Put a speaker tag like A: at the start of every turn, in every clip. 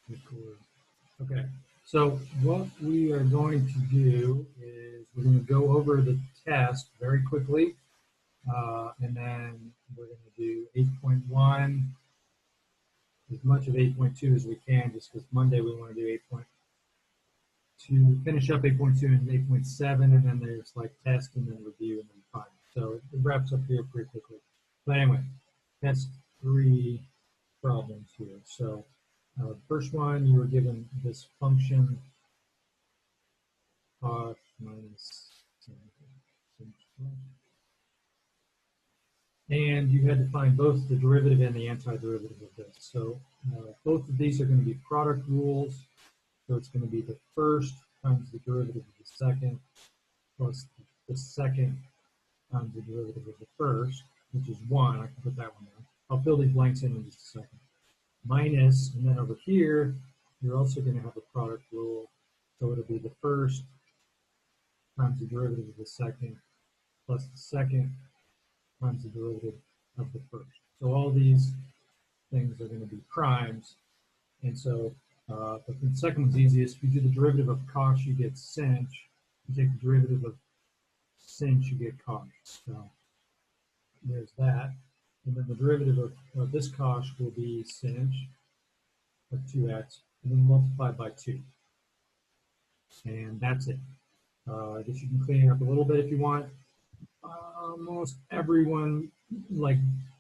A: Record. Okay, so what we are going to do is we're going to go over the test very quickly, and then we're going to do 8.1, as much of 8.2 as we can, just because Monday we want to do 8.2, finish up 8.2 and 8.7, and then there's like test and then review and then final. So it wraps up here pretty quickly. But anyway, that's 3 problems here. So the first one, you were given this function minus, and you had to find both the derivative and the antiderivative of this. So both of these are going to be product rules. So it's going to be the first times the derivative of the second plus the second times the derivative of the first, which is 1. I can put that one down. I'll fill these blanks in just a second. Minus, and then over here, you're also going to have a product rule. So it'll be the first times the derivative of the second plus the second times the derivative of the first. So all these things are going to be primes. And so but the second one's easiest. If you do the derivative of cosh, you get sinh. You take the derivative of sinh, you get cosh. So there's that. And then the derivative of this cosh will be sinh of 2x, and then multiplied by 2. And that's it. I guess you can clean it up a little bit if you want. Almost everyone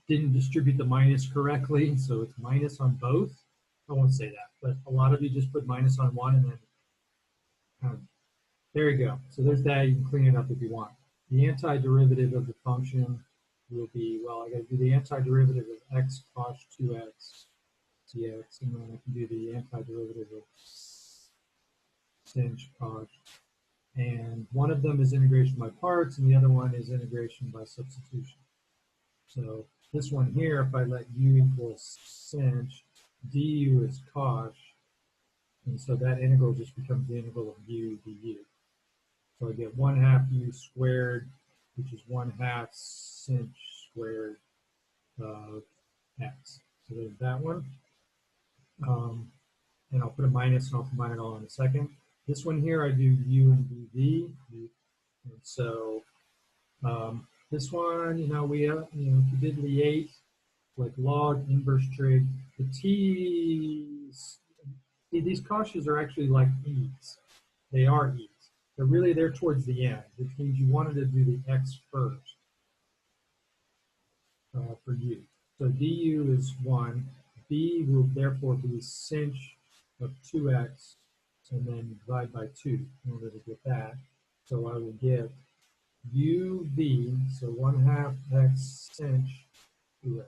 A: didn't distribute the minus correctly, so it's minus on both. I won't say that, but a lot of you just put minus on one and then there you go. So there's that. You can clean it up if you want. The antiderivative of the function will be, well, I got to do the antiderivative of x cosh 2x dx, and then I can do the antiderivative of sinh cosh. And one of them is integration by parts, and the other one is integration by substitution. So this one here, if I let u equal sinh, du is cosh, and so that integral just becomes the integral of u du. So I get 1/2 u squared, which is 1/2 sinh squared of x. So there's that one. And I'll put a minus, and I'll combine it all in a second. This one here, I do u and dv. And so this one, if you did liate, like log, inverse trig, the t's, these coshes are actually like e's. They are e's. They're really there towards the end, which means you wanted to do the x first for u. So du is 1. B will therefore be sinh of 2x, and then divide by 2 in order to get that. So I will get uv, so 1/2 x sinh 2x,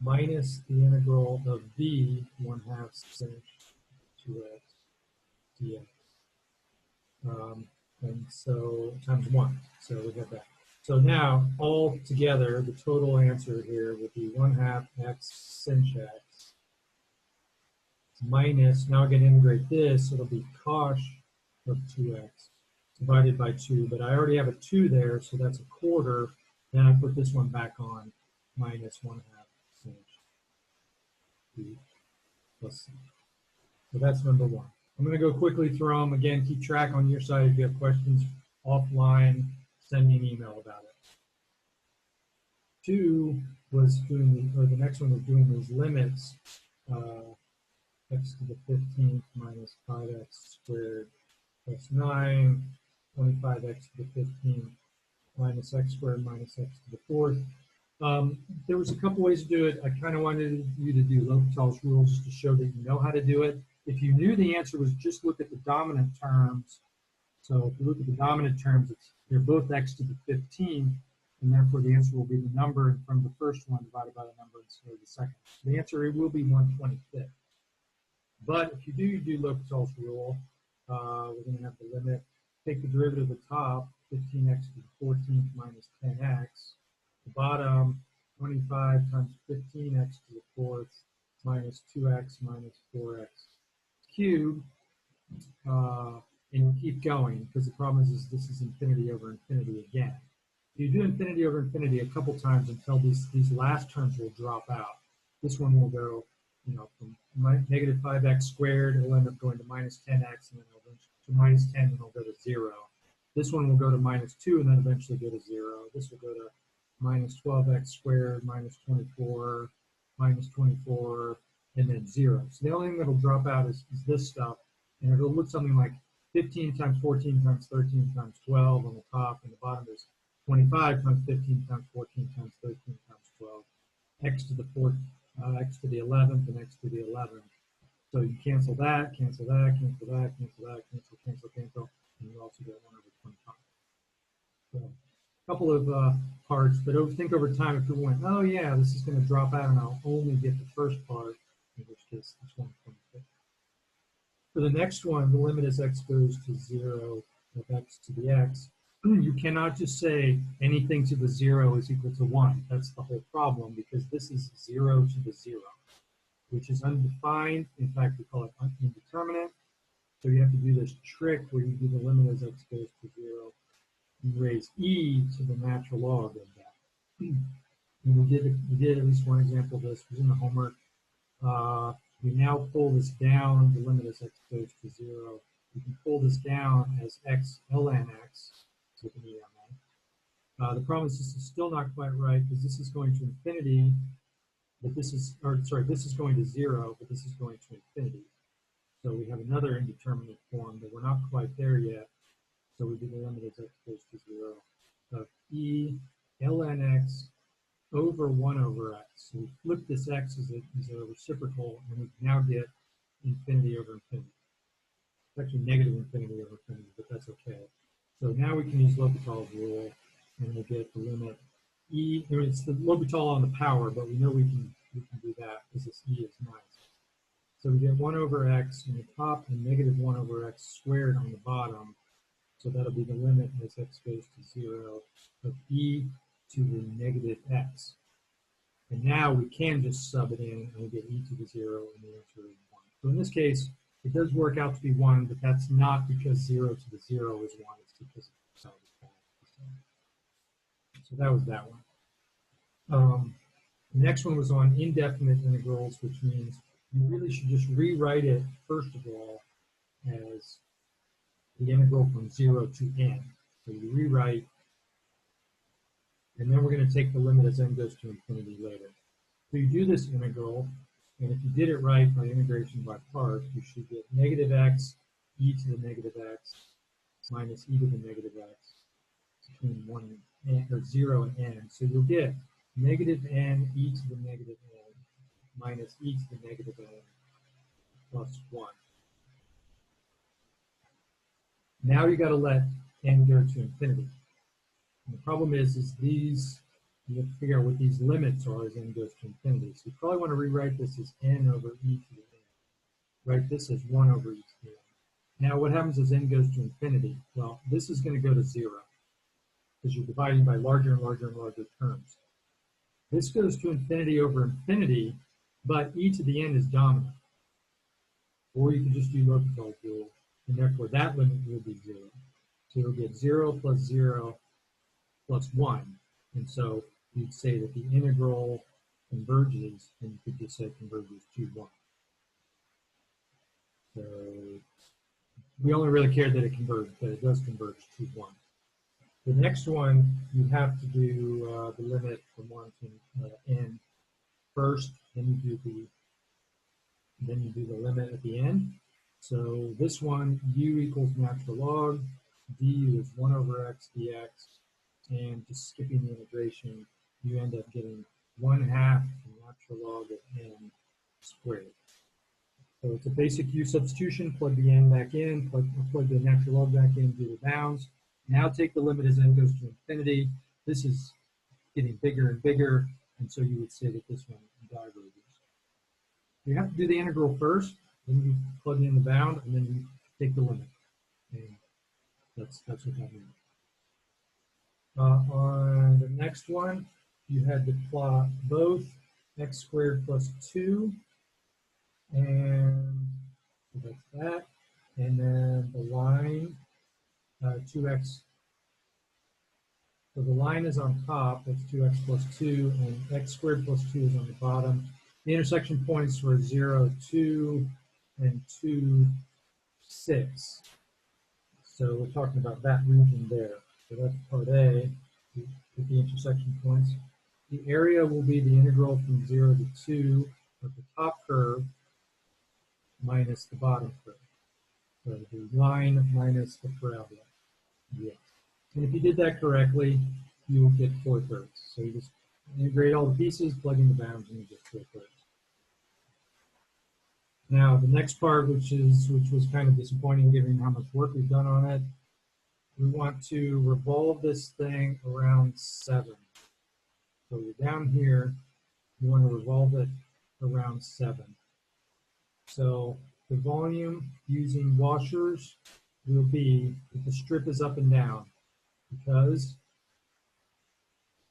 A: minus the integral of v, 1/2 sinh 2x dx. And so times 1. So we got that. So now, all together, the total answer here would be 1/2 x sinh x minus, now I can integrate this, it'll be cosh of 2x divided by 2, but I already have a 2 there, so that's a quarter. Then I put this one back on, minus 1/2 sinh plus c. So that's number 1. I'm going to go quickly through them. Again, keep track on your side. If you have questions offline, send me an email about it. 2 was doing, the next one was doing these limits. X to the 15th minus 5x squared plus 9, 25x to the 15th minus x squared minus x to the 4th. There was a couple ways to do it. I kind of wanted you to do L'Hopital's rule just to show that you know how to do it. If you knew the answer was just look at the dominant terms. So if you look at the dominant terms, they're both x to the 15th, and therefore the answer will be the number from the first one divided by the number instead of the second. The answer will be 1/25. But if you do L'Hopital's rule, we're going to have the limit. Take the derivative of the top, 15x to the 14th minus 10x. The bottom, 25 times 15x to the 4th minus 2x minus 4x cubed. And you keep going, because the problem is this is infinity over infinity again. You do infinity over infinity a couple times until these last terms will drop out. This one will go from negative 5x squared, it'll end up going to minus 10x, and then it'll go to minus 10, and it'll go to 0. This one will go to minus 2, and then eventually go to 0. This will go to minus 12x squared, minus 24, minus 24, and then 0. So the only thing that will drop out is this stuff, and it'll look something like 15 times 14 times 13 times 12 on the top, and the bottom is 25 times 15 times 14 times 13 times 12, x to the 4th, x to the 11th, and x to the 11th. So you cancel that, cancel that, cancel that, cancel that, cancel, cancel, cancel, and you also get 1 over 25. So a couple of parts, but think over time if you went, oh yeah, this is going to drop out and I'll only get the first part, in which case it's 126. For the next one, the limit as x goes to 0 of x to the x. You cannot just say anything to the 0 is equal to 1. That's the whole problem, because this is 0 to the 0, which is undefined. In fact, we call it indeterminate. So you have to do this trick where you do the limit as x goes to 0. You raise e to the natural log of that. And we did at least one example of this. It was in the homework. We now pull this down, the limit as x goes to 0. We can pull this down as x ln x with an EMA. The problem is this is still not quite right, because this is going to infinity, but this is, or sorry, this is going to 0, but this is going to infinity. So we have another indeterminate form, but we're not quite there yet. So we do the limit as x goes to 0 of e ln x over 1 over x. So we flip this x as a reciprocal, and we now get infinity over infinity. It's actually negative infinity over infinity, but that's okay. So now we can use L'Hopital's rule, and we'll get the limit e. I mean, it's the L'Hopital on the power, but we know we can do that because this e is nice. So we get 1 over x on the top and negative 1 over x squared on the bottom. So that'll be the limit as x goes to 0 of e to the negative x. And now we can just sub it in, and we get e to the 0, and the answer is 1. So in this case, it does work out to be 1, but that's not because 0 to the 0 is 1. It's because the side is 5. So that was that one. The next one was on indefinite integrals, which means you really should just rewrite it, first of all, as the integral from 0 to n. So you rewrite, and then we're going to take the limit as n goes to infinity later. So you do this integral, and if you did it right by integration by parts, you should get negative x e to the negative x minus e to the negative x between 1 and, or 0 and n. So you'll get negative n e to the negative n minus e to the negative n plus 1. Now you got to let n go to infinity. And the problem is these, you have to figure out what these limits are as n goes to infinity. So you probably want to rewrite this as n over e to the n. Write this as 1 over e to the n. Now what happens as n goes to infinity? Well, this is going to go to 0 because you're dividing by larger and larger and larger terms. This goes to infinity over infinity, but e to the n is dominant. Or you can just do L'Hopital's rule, and therefore that limit will be 0. So you'll get 0 plus 0 plus 1. And so you'd say that the integral converges, and you could just say converges to 1. So we only really care that it converges, but it does converge to 1. The next one, you have to do the limit from 1 to n first, then you do the limit at the end. So this one, u equals natural log, du is 1 over x dx, and just skipping the integration, you end up getting 1/2 the natural log of n squared. So it's a basic u substitution, plug the n back in, plug the natural log back in, do the bounds. Now take the limit as n goes to infinity. This is getting bigger and bigger, and so you would say that this one diverges. You have to do the integral first, then you plug in the bound, and then you take the limit. And that's what that means. On the next one, you had to plot both x squared plus 2, and so that's that. And then the line, 2x. So the line is on top, that's 2x plus 2, and x squared plus 2 is on the bottom. The intersection points were 0, 2, and 2, 6. So we're talking about that region there. So that's part A with the intersection points. The area will be the integral from 0 to 2 of the top curve minus the bottom curve. So the line minus the parabola. Yes. And if you did that correctly, you will get 4/3. So you just integrate all the pieces, plug in the bounds, and you get 4/3. Now the next part, which was kind of disappointing given how much work we've done on it, we want to revolve this thing around 7. So you're down here, you want to revolve it around 7. So the volume using washers will be, if the strip is up and down, because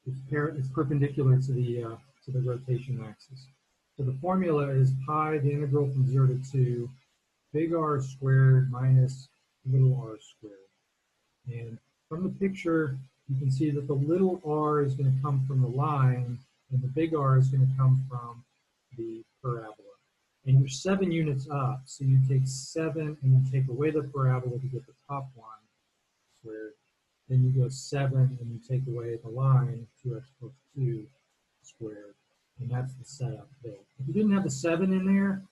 A: it's perpendicular to the rotation axis. So the formula is pi, the integral from 0 to 2, big R squared minus little r squared. And from the picture, you can see that the little r is going to come from the line, and the big R is going to come from the parabola. And you're 7 units up, so you take 7 and you take away the parabola to get the top one squared. Then you go 7 and you take away the line, 2x plus 2 squared. And that's the setup there. If you didn't have the 7 in there,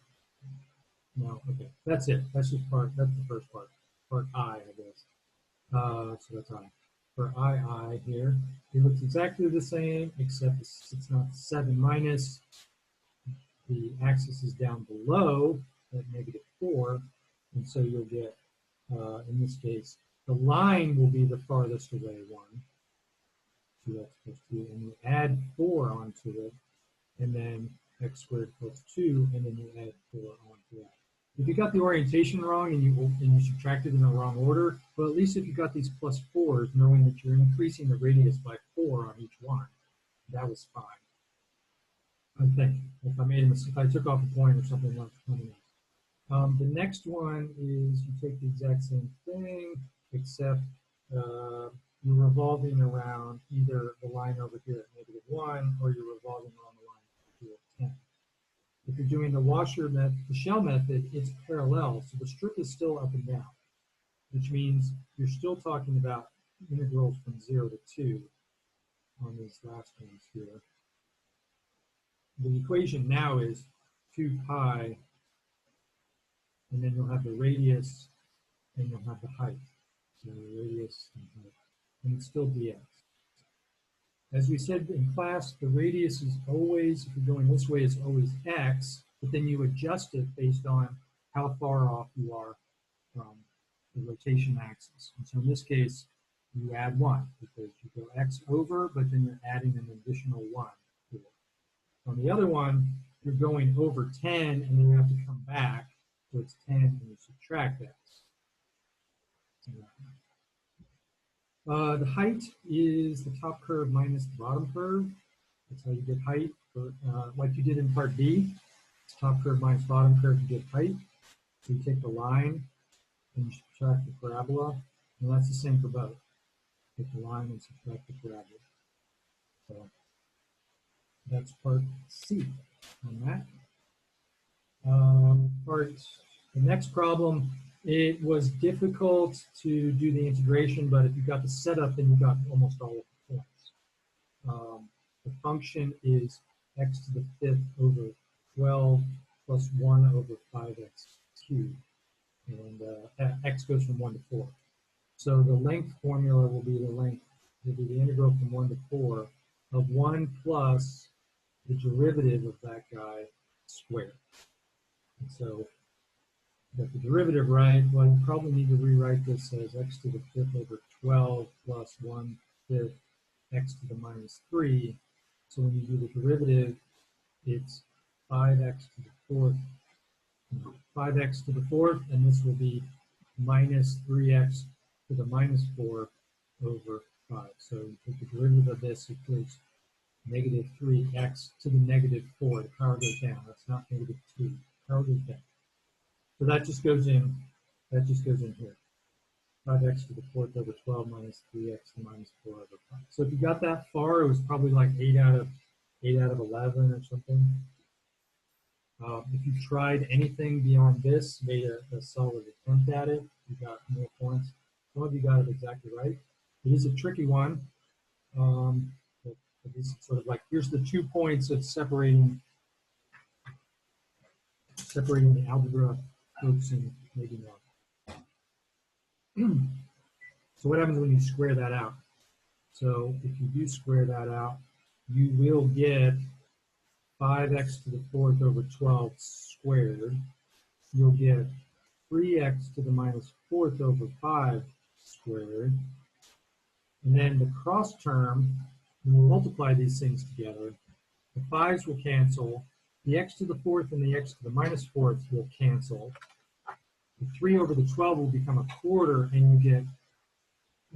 A: no, okay, that's it. That's just that's the first part. Part I guess. So that's I. For II here, it looks exactly the same, except it's not 7 minus. The axis is down below at -4, and so you'll get, in this case, the line will be the farthest away one, 2x plus 2, and you add 4 onto it, and then x squared plus 2, and then you add 4 onto that. If you got the orientation wrong and you subtracted in the wrong order, well, at least if you got these plus 4s, knowing that you're increasing the radius by 4 on each one, that was fine. I think if I made a mistake, if I took off a point or something like that. The next one is you take the exact same thing, except you're revolving around either the line over here at -1, or you're revolving around the line here at 10. If you're doing the washer method, the shell method, it's parallel, so the strip is still up and down, which means you're still talking about integrals from 0 to 2 on these last ones here. The equation now is 2 pi, and then you'll have the radius, and you'll have the height. So the radius and height, and it's still dx. As we said in class, the radius is always, if you're going this way, it's always x, but then you adjust it based on how far off you are from the rotation axis. And so in this case, you add 1, because you go x over, but then you're adding an additional 1 to it. On the other one, you're going over 10, and then you have to come back, so it's 10, and you subtract x. The height is the top curve minus the bottom curve. That's how you get height, for, like you did in part B. It's top curve minus bottom curve to get height. So you take the line and you subtract the parabola, and that's the same for both. Take the line and subtract the parabola. So that's part C on that. The next problem, it was difficult to do the integration, but if you got the setup, then you got almost all of the points. The function is x to the 5th over 12 plus 1 over 5x cubed, and x goes from 1 to 4. So the length formula will be the integral from 1 to 4 of 1 plus the derivative of that guy squared. And so get the derivative right, well, you probably need to rewrite this as x to the 5th over 12 plus 1/5 x to the -3. So when you do the derivative, it's 5x to the 4th, 5x to the 4th, and this will be minus 3x to the -4 over 5. So you take the derivative of this, it gives -3x to the -4. The power goes down. That's not -2. The power goes down. So that just goes in. That just goes in here. 5x to the 4th over 12 minus 3x to the -4 over 5. So if you got that far, it was probably like 8 out of 11 or something. If you tried anything beyond this, made a solid attempt at it, you got more points. Some of you got it exactly right. It is a tricky one. But it is sort of like, here's the 2 points of separating the algebra folks and maybe not. So what happens when you square that out? So if you do square that out, you will get 5x to the 4th over 12 squared. You'll get 3x to the minus 4th over 5 squared. And then the cross term, when we multiply these things together, the 5's will cancel. The x to the 4th and the x to the minus 4th will cancel. The 3 over the 12 will become a quarter, and you get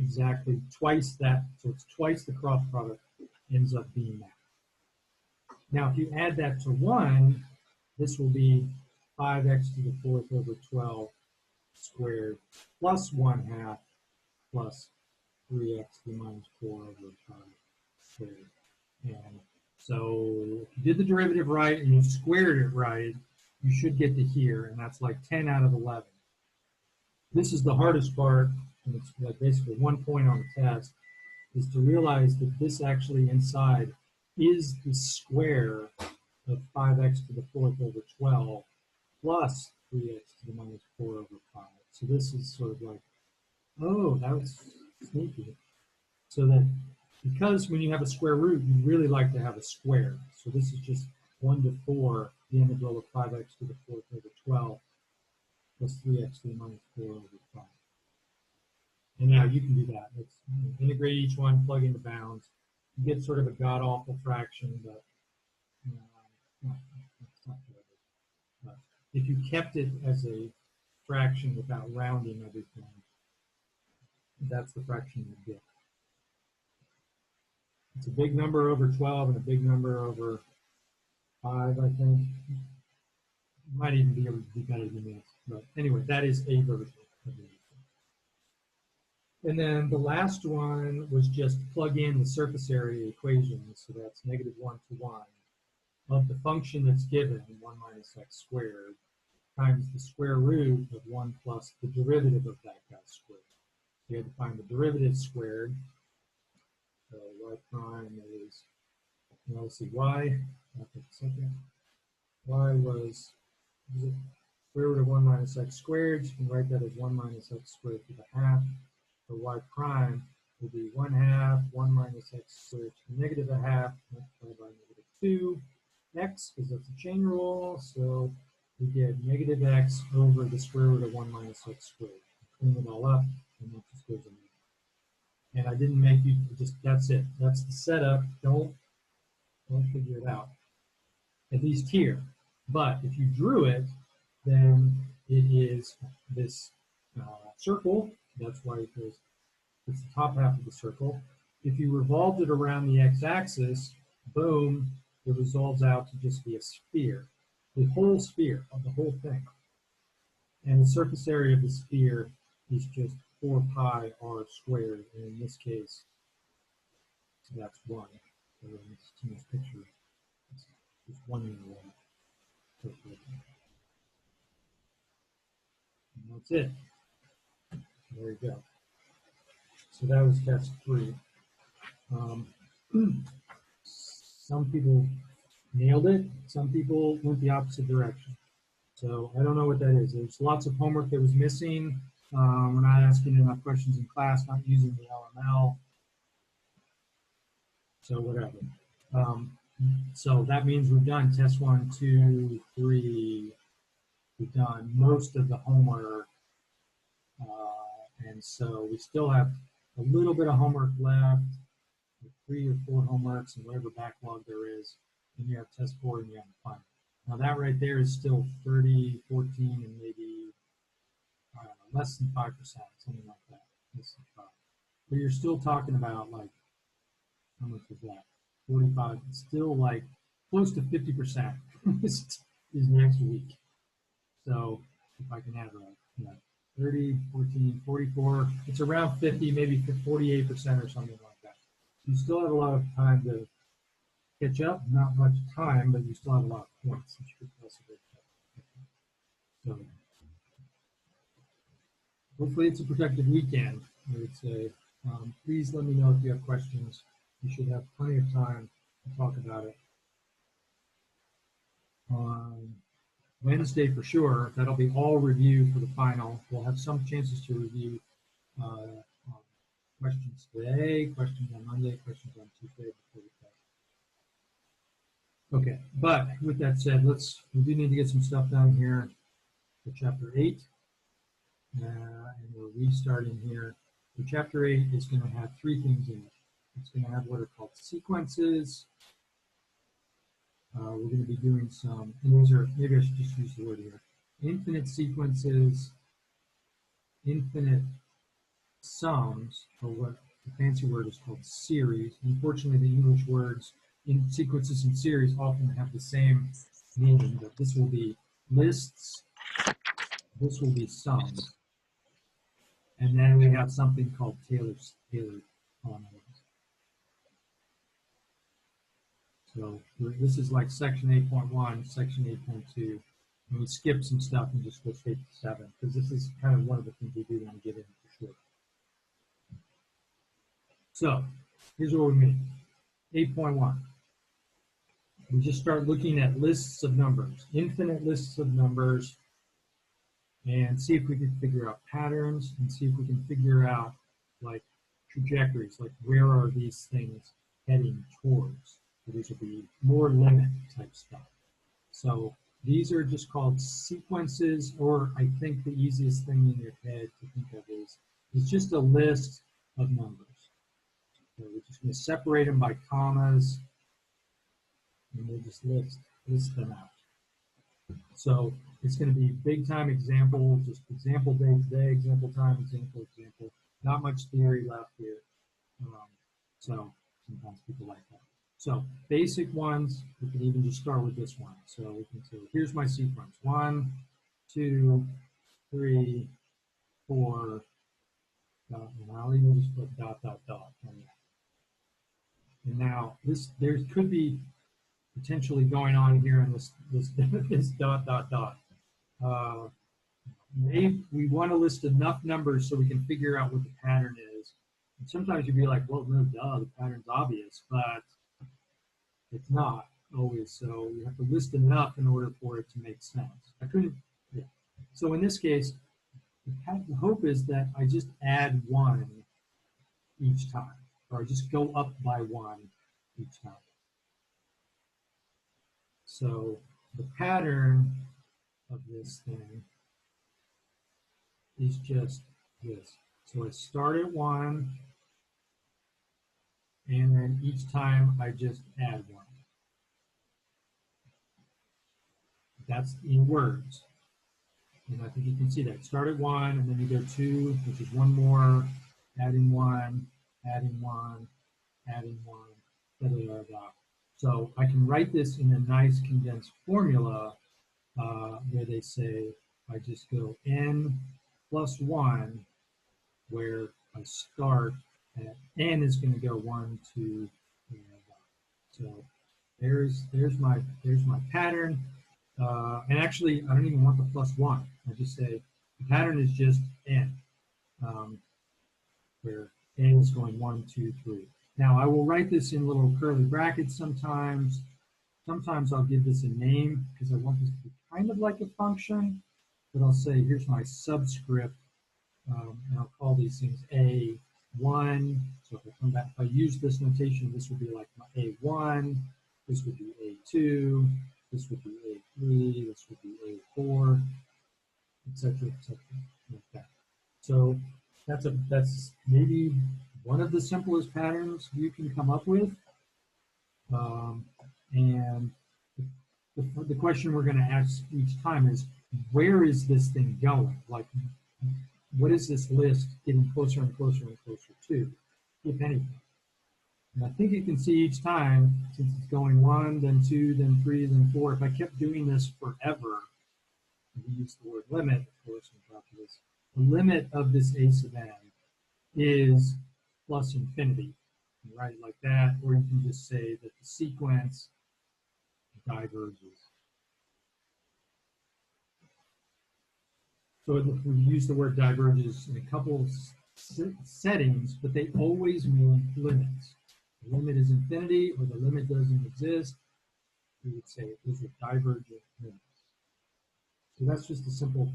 A: exactly twice that. So it's twice the cross product ends up being that. Now, if you add that to 1, this will be 5x to the 4th over 12 squared plus 1/2 plus 3x to the minus 4 over 5 squared. And so if you did the derivative right and you squared it right, you should get to here, and that's like 10 out of 11. This is the hardest part, and it's like basically 1 point on the test, is to realize that this actually inside is the square of 5x to the 4th over 12 plus 3x to the minus 4 over 5. So this is sort of like, oh, that was sneaky. So that because when you have a square root, you really like to have a square. So this is just 1 to 4, the integral of 5x to the 4th over 12 plus 3x to the minus 4 over 5. And now you can do that. Let's integrate each one, plug into bounds. You get sort of a god-awful fraction, but it's not good. But if you kept it as a fraction without rounding everything, that's the fraction you get. It's a big number over 12 and a big number over 5, I think. It might even be able to be better than this. But anyway, that is a version of it. And then the last one was just plug in the surface area equation. So that's -1 to 1 of the function that's given, 1 minus x squared, times the square root of 1 plus the derivative of that guy squared. You had to find the derivative squared. So y prime is, well, let's see, y, I'll take a second. Y was square root of 1 minus x squared. You can write that as 1 minus x squared to the half. So y prime will be 1/2, 1 minus x squared to the negative a half, multiplied by -2 x, because that's a chain rule. So we get negative x over the square root of 1 minus x squared. Clean it all up, and that just goes in there. And I didn't make you, just, that's it. That's the setup. Don't figure it out, at least here. But if you drew it, then it is this circle. That's why it goes, it's the top half of the circle. If you revolved it around the x-axis, boom, it resolves out to just be a sphere. The whole sphere of the whole thing. And the surface area of the sphere is just 4 pi r squared. And in this case, that's 1. So in this picture, it's just 1 meter long. And that's it. There you go. So that was test 3. Some people nailed it. Some people went the opposite direction. So I don't know what that is. There's lots of homework that was missing. We're not asking enough questions in class, not using the LML. So whatever. So that means we've done test 1, 2, 3. We've done most of the homework. And so we still have a little bit of homework left, 3 or 4 homeworks and whatever backlog there is. And you have test 4 and you have the final. Now that right there is still 30, 14, and maybe less than 5%, something like that. Less than 5. But you're still talking about like, how much is that? 45. It's still like close to 50% is next week. So if I can add it right, yeah. 30, 14, 44, it's around 50, maybe 48% or something like that. You still have a lot of time to catch up. Not much time, but you still have a lot of points that you could possibly get. So hopefully it's a productive weekend, I would say. Please let me know if you have questions. You should have plenty of time to talk about it. On Wednesday for sure, that'll be all review for the final. We'll have some chances to review questions today, questions on Monday, questions on Tuesday before we test. Okay, but with that said, we do need to get some stuff done here for chapter 8. And we're restarting here. So chapter 8 is going to have 3 things in it. It's going to have what are called sequences. We're going to be doing some, and these are, maybe I should just use the word here, infinite sequences, infinite sums, or what the fancy word is called series. Unfortunately, the English words in sequences and series often have the same meaning, but this will be lists, this will be sums. And then we have something called Taylor polynomials. So this is like section 8.1, section 8.2. And we skip some stuff and just go straight to 7, because this is kind of one of the things we do want to get in for sure. So here's what we mean. 8.1. We just start looking at lists of numbers, infinite lists of numbers, and see if we can figure out patterns and see if we can figure out like trajectories, like where are these things heading towards. So these will be more limit type stuff. So these are just called sequences, or I think the easiest thing in your head to think of is just a list of numbers. So we're just going to separate them by commas, and we'll just list them out. So it's going to be big time example, just example day today, example time, example. Not much theory left here. So sometimes people like that. So basic ones, we can even just start with this one. So we can say, here's my sequence. 1, 2, 3, 4, and I'll even just put ... And now there could be potentially going on here in this this ... Maybe we want to list enough numbers so we can figure out what the pattern is. And sometimes you'd be like, well, no, duh, the pattern's obvious, but it's not always. So you have to list enough in order for it to make sense. Yeah. So in this case, the hope is that I just add 1 each time, or I just go up by 1 each time. So the pattern of this thing is just this. So I start at 1, and then each time I just add 1. That's in words. And I think you can see that. Start at 1, and then you go 2, which is 1 more, adding 1, adding 1, adding 1, da, da, da, da. So I can write this in a nice condensed formula where they say I just go n plus 1, where I start at n is going to go 1, 2, 3, so there's my pattern. And actually, I don't even want the plus 1. I just say the pattern is just n, where n is going 1, 2, 3. Now I will write this in little curly brackets sometimes. Sometimes I'll give this a name because I want this to be kind of like a function. But I'll say here's my subscript, and I'll call these things A1. So if I come back, if I use this notation, this would be like my A1. This would be A2. This would be A3, this would be A4, etc., like that. So that's maybe one of the simplest patterns you can come up with. And the question we're going to ask each time is, where is this thing going? Like, what is this list getting closer and closer and closer to, if anything? And I think you can see each time, since it's going 1, then 2, then 3, then 4, if I kept doing this forever, we use the word limit, of course, on top of this, the limit of this a sub n is plus infinity. You can write it like that, or you can just say that the sequence diverges. So we use the word diverges in a couple of settings, but they always mean limits. The limit is infinity, or the limit doesn't exist. We would say those are divergent limits. So that's just a simple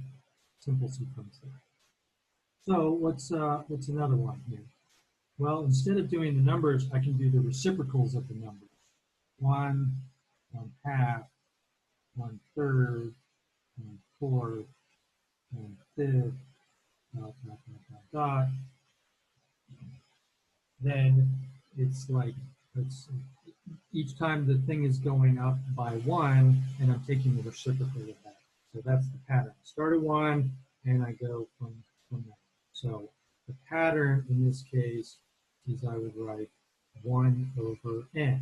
A: sequence there. So what's another one here? Well, instead of doing the numbers, I can do the reciprocals of the numbers. 1, 1/2, 1/3, 1/4, 1/5, dot, dot, dot, dot, dot. Then it's like, each time the thing is going up by 1, and I'm taking the reciprocal of that. So that's the pattern. Start at 1, and I go from there. So the pattern in this case is I would write 1 over n.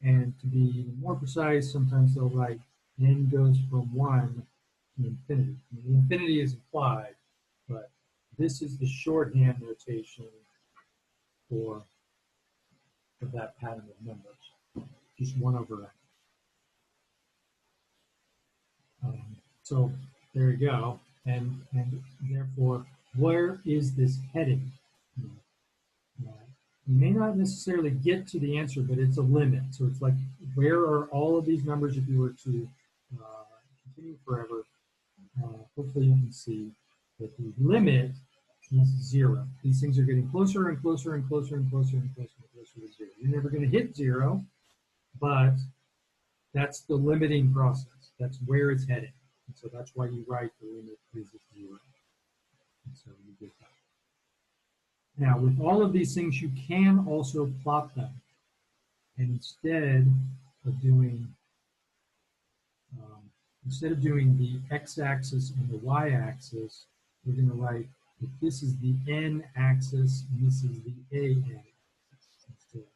A: And to be even more precise, sometimes they'll write n goes from 1 to infinity. I mean, infinity is implied, but this is the shorthand notation for that pattern of numbers, just 1 over n. So there you go. And therefore, where is this heading? You may not necessarily get to the answer, but it's a limit. So it's like, where are all of these numbers if you were to continue forever? Hopefully you can see that the limit is 0. These things are getting closer and closer and closer and closer and closer and closer to 0. You're never going to hit 0, but that's the limiting process. That's where it's heading. And so that's why you write the limit is 0. And so you get that. Now, with all of these things, you can also plot them. And instead of doing the x-axis and the y-axis, we're going to write that this is the n-axis and this is the a-n-axis instead.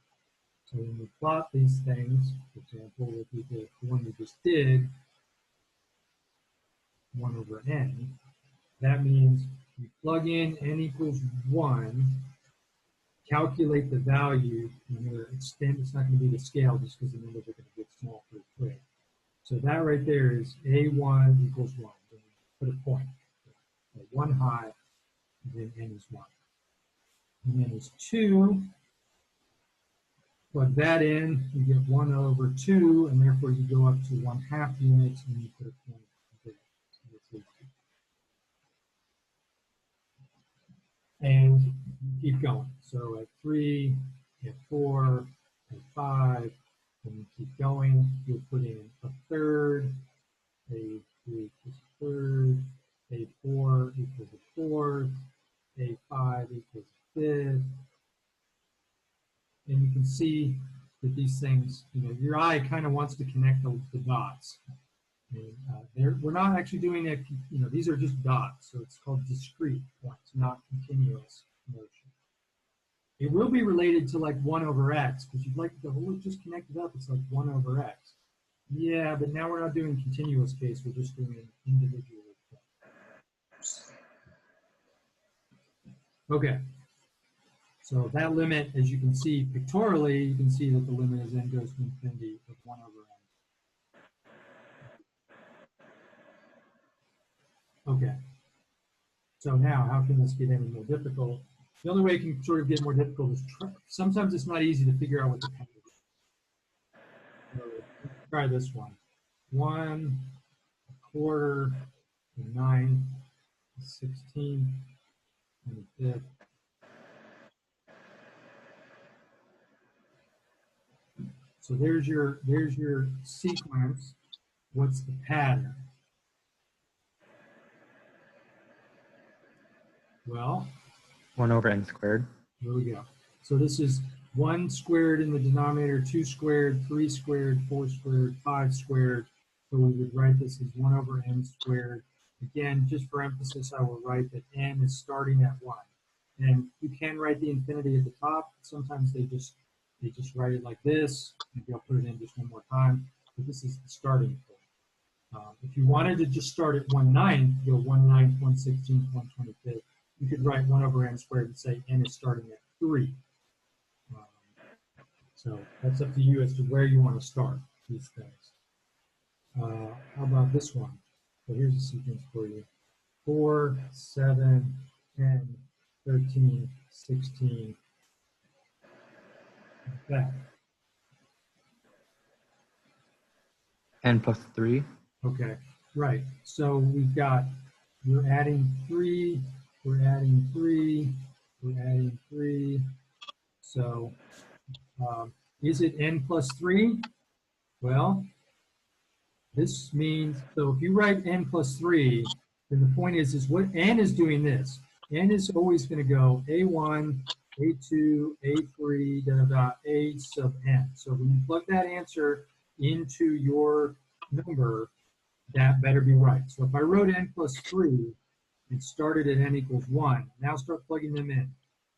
A: So when we plot these things, for example, if we did the one we just did, 1 over n, that means you plug in n equals 1, calculate the value, and I'm going to extend, it's not going to be the scale just because the numbers are going to get small pretty quick. So that right there is a1 equals 1. Put a point. So 1 high, and then n is 1. And then is 2. Plug that in, you get 1 over 2, and therefore you go up to 1/2 units, and you put a point there. So and you keep going. So at 3, at 4, at 5, and you keep going. You'll put in a third, a 3 equals a third, a 4 equals a fourth, a 5 equals a fifth. And you can see that these things, your eye kind of wants to connect the dots. And, we're not actually doing that, these are just dots, so it's called discrete points, not continuous motion. It will be related to like 1 over x, because you'd like to go, well, just connect it up, it's like 1 over x. Yeah, but now we're not doing continuous case, we're just doing an individual point. Okay. So that limit, as you can see pictorially, you can see that the limit is n goes to infinity of 1 over n. Okay. So now, how can this get any more difficult? The only way it can sort of get more difficult is sometimes it's not easy to figure out what the pattern is. So let's try this one. 1, 1/4, 9, 16, and a fifth. So there's your sequence. What's the pattern? Well,
B: 1 over n squared.
A: Here we go. So this is 1 squared in the denominator, 2 squared, 3 squared, 4 squared, 5 squared. So we would write this as 1 over n squared. Again, just for emphasis, I will write that n is starting at 1. And you can write the infinity at the top. Sometimes they just write it like this. Maybe I'll put it in just one more time. But this is the starting point. If you wanted to just start at 1/9, go 1/9, 1/16, 1/25. You could write 1 over n squared and say n is starting at 3. So that's up to you as to where you want to start these things. How about this one? So here's a sequence for you. 4, 7, 10, 13, 16, like that.
B: N plus 3.
A: Okay, right. So we've got, we're adding 3, we're adding 3, we're adding 3. So is it n plus 3? Well, this means, so if you write n plus 3, then the point is what n is doing this. N is always going to go A1, A2, A3, da, da, da, A sub n. So when you plug that answer into your number, that better be right. So if I wrote n plus 3 and started at n equals 1, now start plugging them in.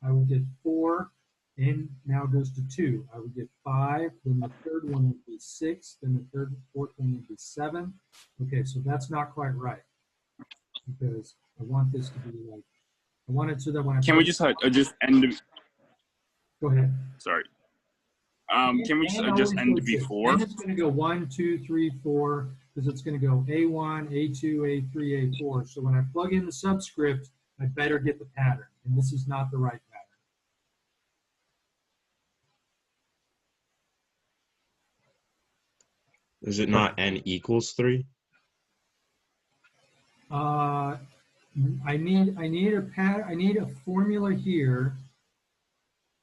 A: I would get 4, n now goes to 2. I would get 5, then the third one would be 6, then the fourth one would be 7. Okay, so that's not quite right because I want this to be like, I want it so that when I
C: Can we just end?
A: Go ahead.
C: Sorry. Can we just adjust n to be 4?
A: N is going to go 1, 2, 3, 4, because it's going to go A1, A2, A3, A4. So when I plug in the subscript, I better get the pattern. And this is not the right pattern.
D: Is it not n equals 3?
A: I need a formula here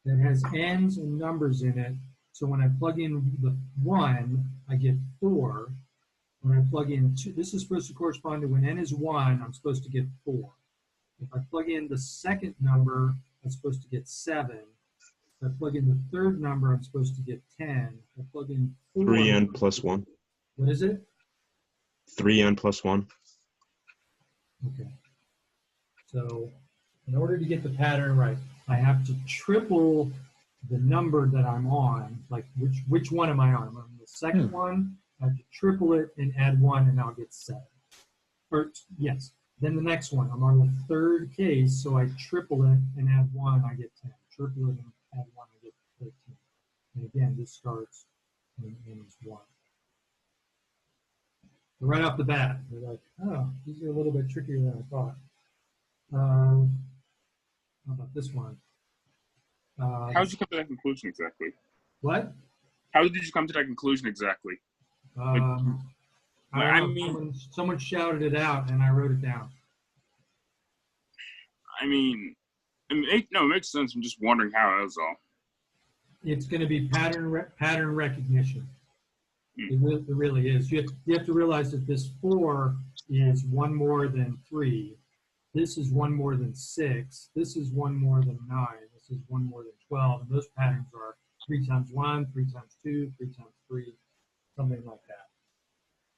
A: that has n's and numbers in it. So when I plug in the 1, I get 4. When I plug in 2, this is supposed to correspond to when n is 1, I'm supposed to get 4. If I plug in the second number, I'm supposed to get 7. If I plug in the third number, I'm supposed to get 10. If I plug in 4,
D: 3n plus 1.
A: What is it?
D: 3n plus 1.
A: Okay. So in order to get the pattern right, I have to triple the number that I'm on. Like which one am I on? I'm on the second one. I have to triple it and add 1, and I'll get 7. Or yes. Then the next one, I'm on the third case, so I triple it and add 1, I get 10. Triple it and add 1, I get 13. And again, this starts when n is 1. Right off the bat, they're like, oh, these are a little bit trickier than I thought. How about this one?
C: How did you come to that conclusion exactly?
A: What?
C: How did you come to that conclusion exactly?
A: I don't know. Someone shouted it out, and I wrote it down.
C: It makes sense. I'm just wondering how. That's all.
A: It's going to be pattern recognition. It really is. You have to realize that this 4 is 1 more than 3. This is 1 more than 6. This is 1 more than 9. This is 1 more than 12. And those patterns are 3 times 1, 3 times 2, 3 times 3, something like that.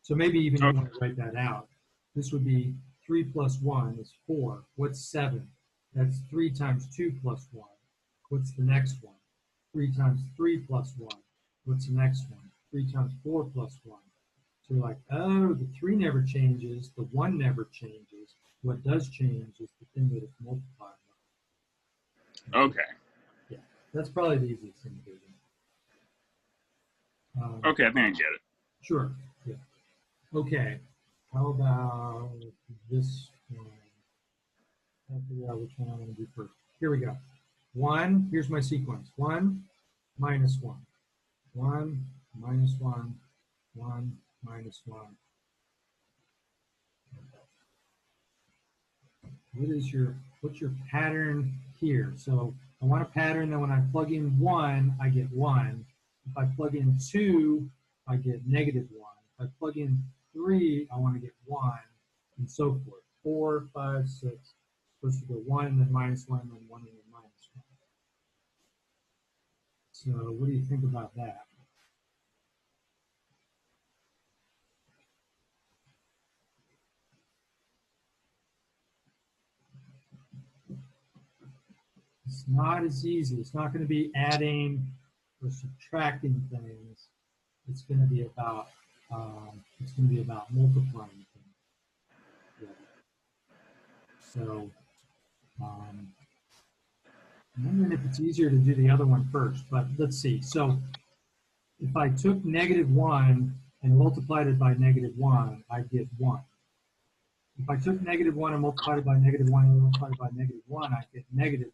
A: So maybe even you want to write that out. This would be 3 plus 1 is 4. What's 7? That's 3 times 2 plus 1. What's the next one? 3 times 3 plus 1. What's the next one? 3 times 4 plus 1. So you're like, oh, the 3 never changes. The 1 never changes. What does change is the thing that it's multiplied by.
C: Okay.
A: Yeah, that's probably the easiest thing to do.
C: Okay, I think I get it.
A: Sure. Yeah. Okay. How about this one? I'll figure out which one I want to do first. Here we go. 1. Here's my sequence. 1 minus 1. 1 minus 1. 1 minus 1. What's your pattern here? So I want a pattern that when I plug in 1, I get 1. If I plug in 2, I get negative 1. If I plug in 3, I want to get 1, and so forth. 4, 5, 6. Supposed to go 1 and then minus 1, and then 1 and then minus 1. So what do you think about that? It's not as easy. It's not going to be adding or subtracting things. It's going to be about multiplying things. Yeah. So I'm wondering if it's easier to do the other one first, but let's see. So if I took -1 and multiplied it by -1, I'd get 1. If I took -1 and multiplied it by -1 and multiplied it by -1, I'd get -1.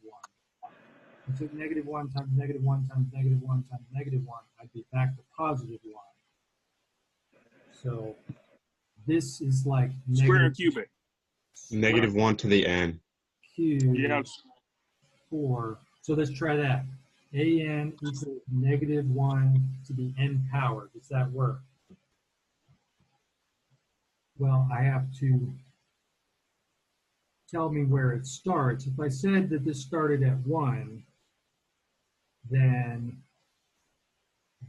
A: If I took -1 times -1 times -1 times -1, I'd be back to +1. So this is like
C: Square or cubic?
D: -1 to the n.
A: cube
C: Yes.
A: 4. So let's try that. AN equals -1 to the n power. Does that work? Well, I have to tell me where it starts. If I said that this started at 1, then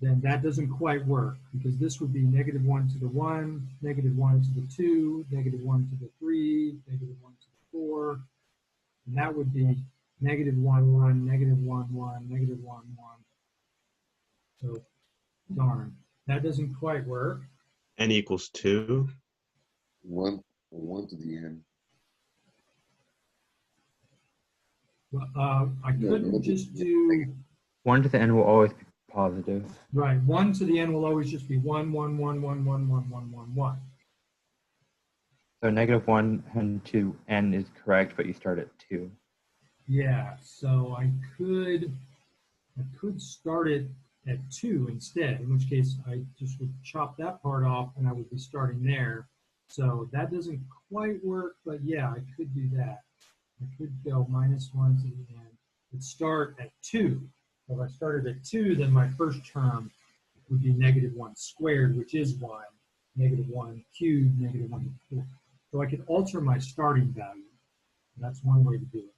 A: that doesn't quite work, because this would be -1 to the 1, -1 to the 2, -1 to the 3, -1 to the 4, and that would be -1, 1, -1, 1, -1, 1. So, darn, that doesn't quite work.
D: N equals 2.
E: 1 to the n.
A: Well, I couldn't just do,
B: 1 to the n will always be positive.
A: right, 1 to the n will always just be 1, 1, 1, 1, 1, 1, 1, 1, 1.
B: So -1 and to n is correct, but you start at 2.
A: Yeah, so I could start it at 2 instead, in which case I just would chop that part off and I would be starting there. So that doesn't quite work, but yeah, I could do that. I could go -1 to the n. It'd start at 2. So if I started at 2, then my first term would be -1 squared, which is 1, -1 cubed, -1 to the 4. So I could alter my starting value. That's one way to do it.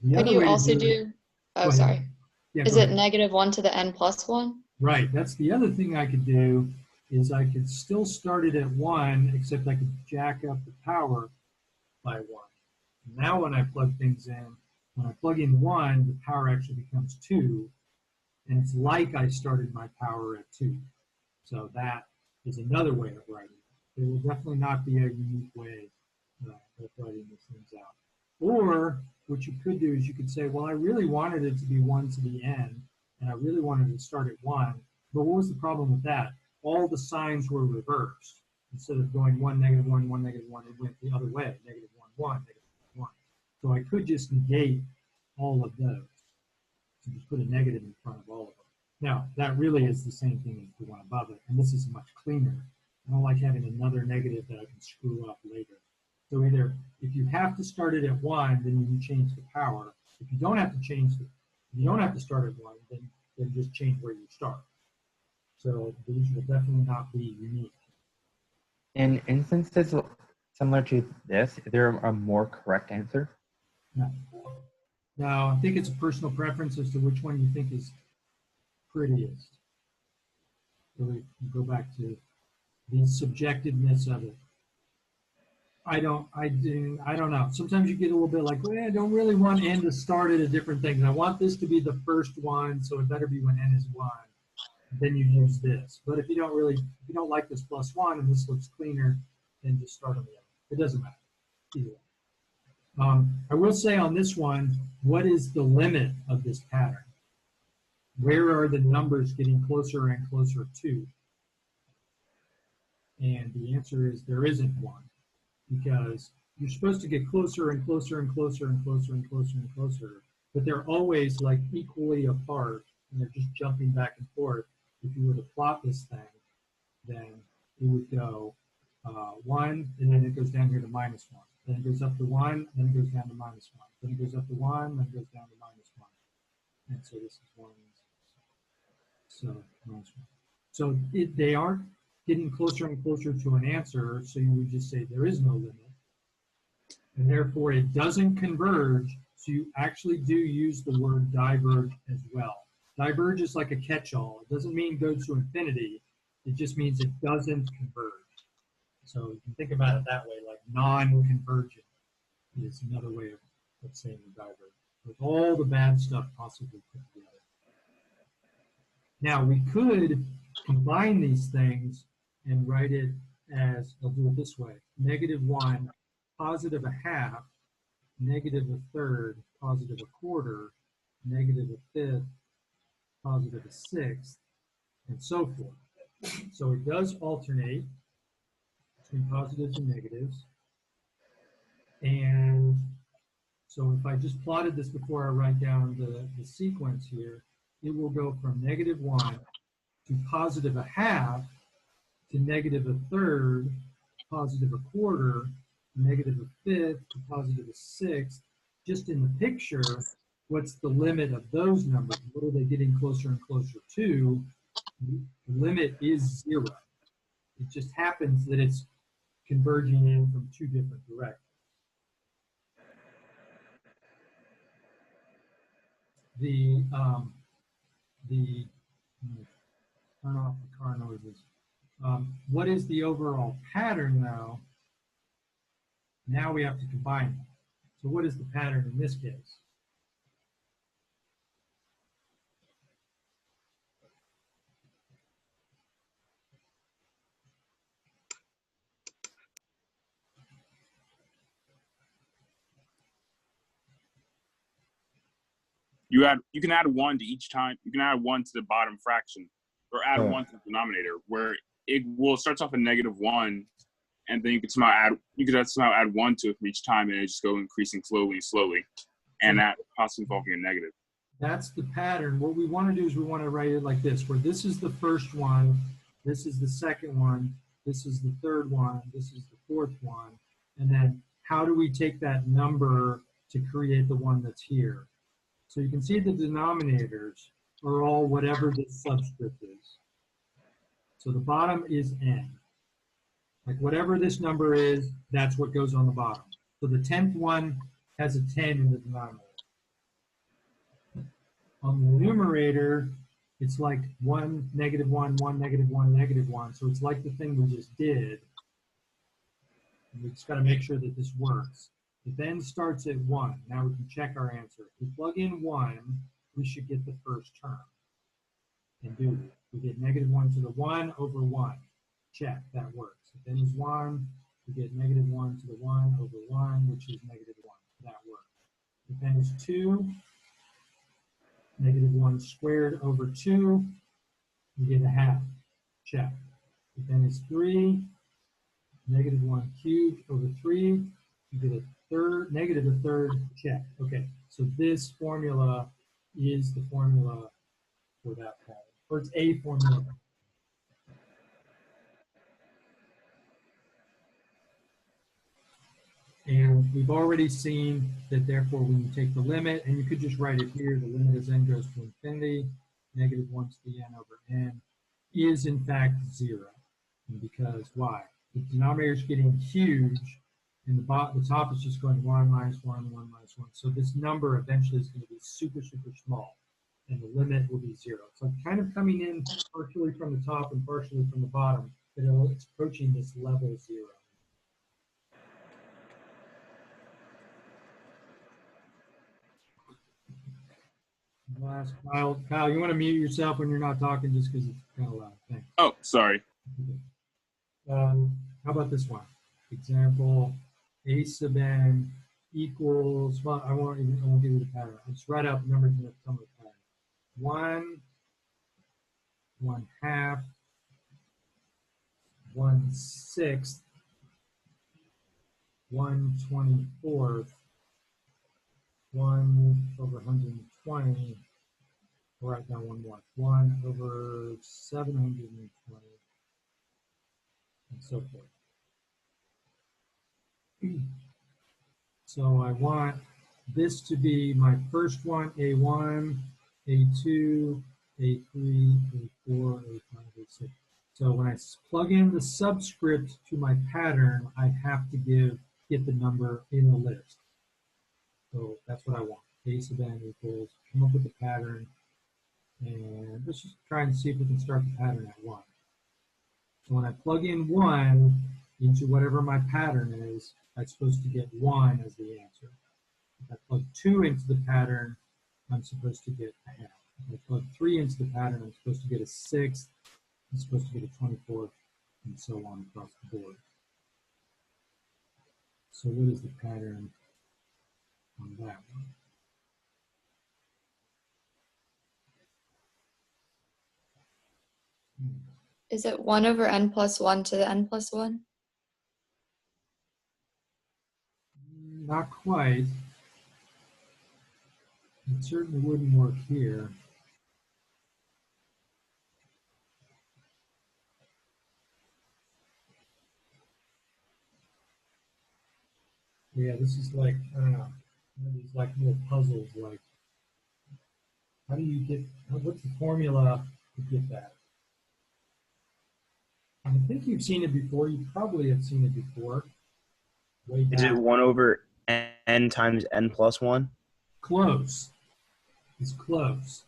A: The
F: Could
A: other
F: you
A: way to
F: also
A: do it-
F: do,
A: Go
F: oh,
A: ahead.
F: sorry.
A: Yeah,
F: Is
A: go
F: it
A: ahead.
F: -1 to the n plus 1?
A: Right, that's the other thing I could do, is I could still start it at 1, except I could jack up the power by 1. Now when I plug things in, when I plug in 1, the power actually becomes 2, and it's like I started my power at 2. So that is another way of writing it. It will definitely not be a unique way of writing these things out. Or what you could do is you could say, well, I really wanted it to be 1 to the n, and I really wanted to start at 1, but what was the problem with that? All the signs were reversed. Instead of going 1, -1, 1, -1, it went the other way, -1, 1, -1. So I could just negate all of those and just put a negative in front of all of them. Now, that really is the same thing as the one above it, and this is much cleaner. I don't like having another negative that I can screw up later. So either, if you have to start it at 1, then you can change the power. If you don't have to start at 1, then just change where you start. So these will definitely not be unique.
B: In instances similar to this, is there a more correct answer?
A: No. Now, I think it's a personal preference as to which one you think is prettiest. So we go back to the subjectiveness of it. I don't know. Sometimes you get a little bit like, well, I don't really want n to start at a different thing. I want this to be the first one, so it better be when n is 1. Then you use this. But if you don't like this +1 and this looks cleaner, then just start on the other. It doesn't matter. Either way. I will say on this one, what is the limit of this pattern? Where are the numbers getting closer and closer to? And the answer is there isn't one, because you're supposed to get closer and closer and closer and closer and closer and closer, but they're always like equally apart, and they're just jumping back and forth. If you were to plot this thing, then it would go 1, and then it goes down here to -1. Then it goes up to 1, then it goes down to -1. Then it goes up to 1, then it goes down to -1. And so this is 1. So -1. So they aren't getting closer and closer to an answer, so you would just say there is no limit. And therefore it doesn't converge, so you actually do use the word diverge as well. Diverge is like a catch-all. It doesn't mean go to infinity. It just means it doesn't converge. So you can think about it that way, like non-convergent is another way of saying diverge, with all the bad stuff possibly put together. Now we could combine these things and write it as, I'll do it this way, -1, +1/2, negative a third, positive a quarter, negative a fifth, positive a sixth, and so forth. So it does alternate between positives and negatives. And so if I just plotted this before I write down the sequence here, it will go from negative 1 to positive a half to negative a third, positive a quarter, negative a fifth to positive a sixth. Just in the picture, what's the limit of those numbers? What are they getting closer and closer to? The limit is 0. It just happens that it's converging in from two different directions. Turn off the car noises. What is the overall pattern now? Now we have to combine them. So what is the pattern in this case?
C: You can add 1 to each time. You can add 1 to the bottom fraction, or add 1 to the denominator, where it will starts off at -1, and then you could somehow add 1 to it from each time, and it just go increasing slowly, and that possibly involving a negative.
A: That's the pattern. What we want to do is we want to write it like this, where this is the first one, this is the second one, this is the third one, this is the fourth one, and then how do we take that number to create the one that's here? So you can see the denominators are all whatever this subscript is. So the bottom is n. Like whatever this number is, that's what goes on the bottom. So the 10th one has a 10 in the denominator. On the numerator, it's like 1, -1, 1, -1, -1. So it's like the thing we just did. And we just got to make sure that this works. It then starts at 1. Now we can check our answer. If we plug in 1, we should get the first term. And do it. We get -1 to the 1 over 1. Check, that works. If n is 1, we get -1 to the 1 over 1, which is -1. That works. If n is 2, -1 squared over 2, we get a half. Check. If n is 3, -1 cubed over 3, you get a third, negative a third. Check. Okay, so this formula is the formula for that pattern, or it's a formula. And we've already seen that therefore when you take the limit, and you could just write it here, the limit as n goes to infinity, -1 to the n over n is in fact 0. And because why? The denominator is getting huge, and the top is just going 1 minus 1, 1 minus 1. So this number eventually is going to be super, super small, and the limit will be 0. So I'm kind of coming in partially from the top and partially from the bottom, but it's approaching this level 0. Last, Kyle, you want to mute yourself when you're not talking just because it's kind of loud. Thanks.
C: Oh, sorry.
A: How about this one? Example, a sub n equals, well, I won't give you the pattern. I'll just write out the numbers and tell me the pattern. 1, 1/2, 1/6, 1/24, 1 over 120, I'll write down one more, 1 over 720, and so forth. So I want this to be my first one, A1, A2, A3, A4, A5, A6. So when I plug in the subscript to my pattern, I have to get the number in the list. So that's what I want. A sub n equals, come up with the pattern, and let's just try and see if we can start the pattern at 1. So when I plug in 1 into whatever my pattern is, I'm supposed to get 1 as the answer. If I plug 2 into the pattern, I'm supposed to get a half. If I plug 3 into the pattern, I'm supposed to get a 6th. I'm supposed to get a 24th, and so on across the board. So what is the pattern on that one.
F: Is it 1 over n plus 1 to the n plus 1?
A: Not quite. It certainly wouldn't work here. Yeah, this is like, I don't know, one of these like little puzzles, like, how do you get, what's the formula to get that? I think you've seen it before. You probably have seen it before. Way back.
G: Is it 1 over n times n plus 1?
A: Close. It's close.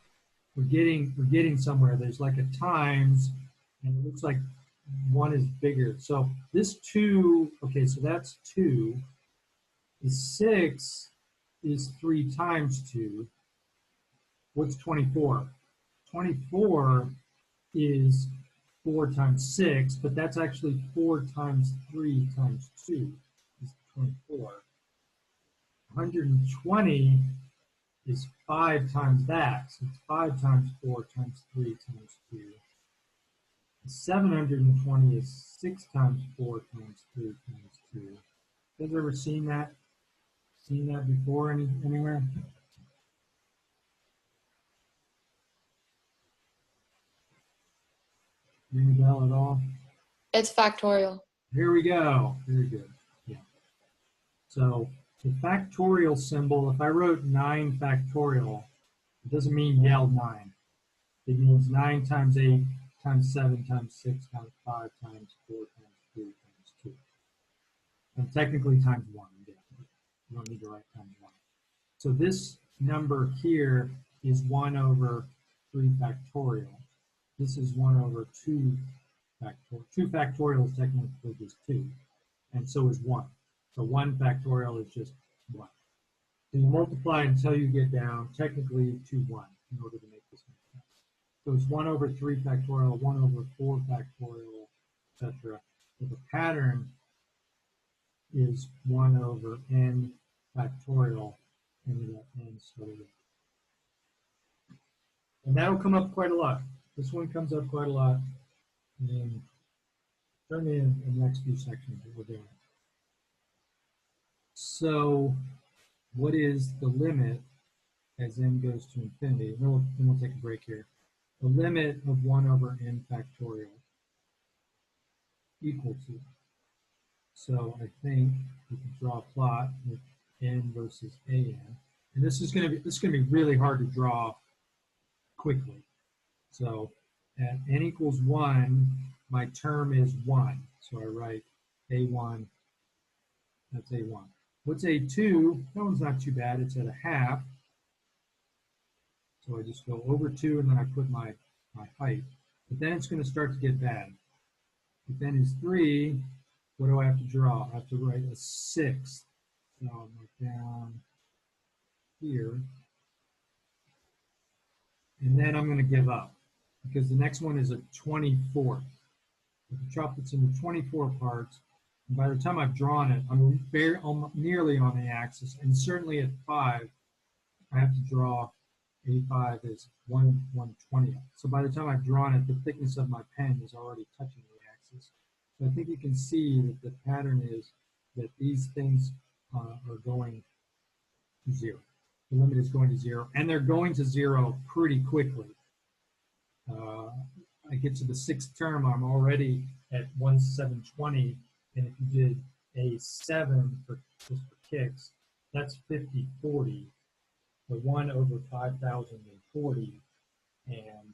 A: We're getting somewhere. There's like a times, and it looks like 1 is bigger. So this 2, okay, so that's 2. The 6 is 3 times 2. What's 24? 24 is 4 times 6, but that's actually 4 times 3 times 2 is 24. 120 is 5 times that. So it's 5 times 4 times 3 times 2. 720 is 6 times 4 times 3 times 2. You guys ever seen that? Seen that before anywhere? Ring a bell at all?
F: It's factorial.
A: Here we go. Very good. Yeah. So the factorial symbol, if I wrote 9 factorial, it doesn't mean yell 9. It means 9 times 8 times 7 times 6 times 5 times 4 times 3 times 2. And technically times 1. Yeah. You don't need to write times 1. So this number here is 1 over 3 factorial. This is 1 over 2 factorial. 2 factorial is technically just 2. And so is 1. So 1 factorial is just 1. So you multiply until you get down technically to 1 in order to make this make sense. So it's 1 over 3 factorial, 1 over 4 factorial, etc. So the pattern is 1 over n factorial, and we got n started. And that'll come up quite a lot. This one comes up quite a lot. And certainly in the next few sections that we're doing. So what is the limit as n goes to infinity? Then we'll take a break here. The limit of 1 over n factorial equal to. So I think we can draw a plot with n versus an. And this is going to be really hard to draw quickly. So at n equals 1, my term is 1. So I write a1, that's a1. What's a2? That one's not too bad. It's at a half. So I just go over 2 and then I put my height. But then it's going to start to get bad. If n is 3, what do I have to draw? I have to write a 6. So I'll go down here. And then I'm going to give up because the next one is a 24th. If you chop this into 24 parts, and by the time I've drawn it, I'm nearly on the axis, and certainly at 5, I have to draw a5 as 1/120th. So by the time I've drawn it, the thickness of my pen is already touching the axis. So I think you can see that the pattern is that these things are going to 0. The limit is going to 0, and they're going to 0 pretty quickly. I get to the 6th term, I'm already at 1/720, and if you did a 7 just for kicks, that's 5040. The 1 over 5,040, and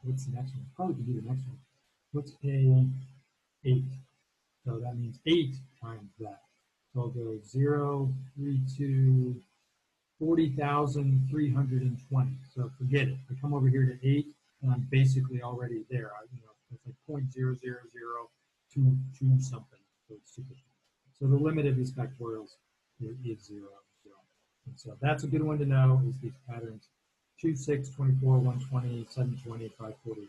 A: what's the next one? Probably could do the next one. What's a 8? So that means 8 times that. So I'll go 0, 3, 2, 40,320. So forget it. I come over here to 8, and I'm basically already there. It's like 0.0002 something. So it's super small. So the limit of these factorials is 0. And so that's a good one to know, is these patterns 2, 6, 24, 120, 720, 540.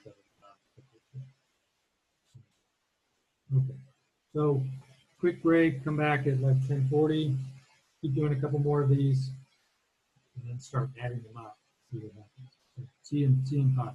A: Okay. So quick break, come back at like 10:40. keep doing a couple more of these, and then start adding them up. See what happens. So see you in 5.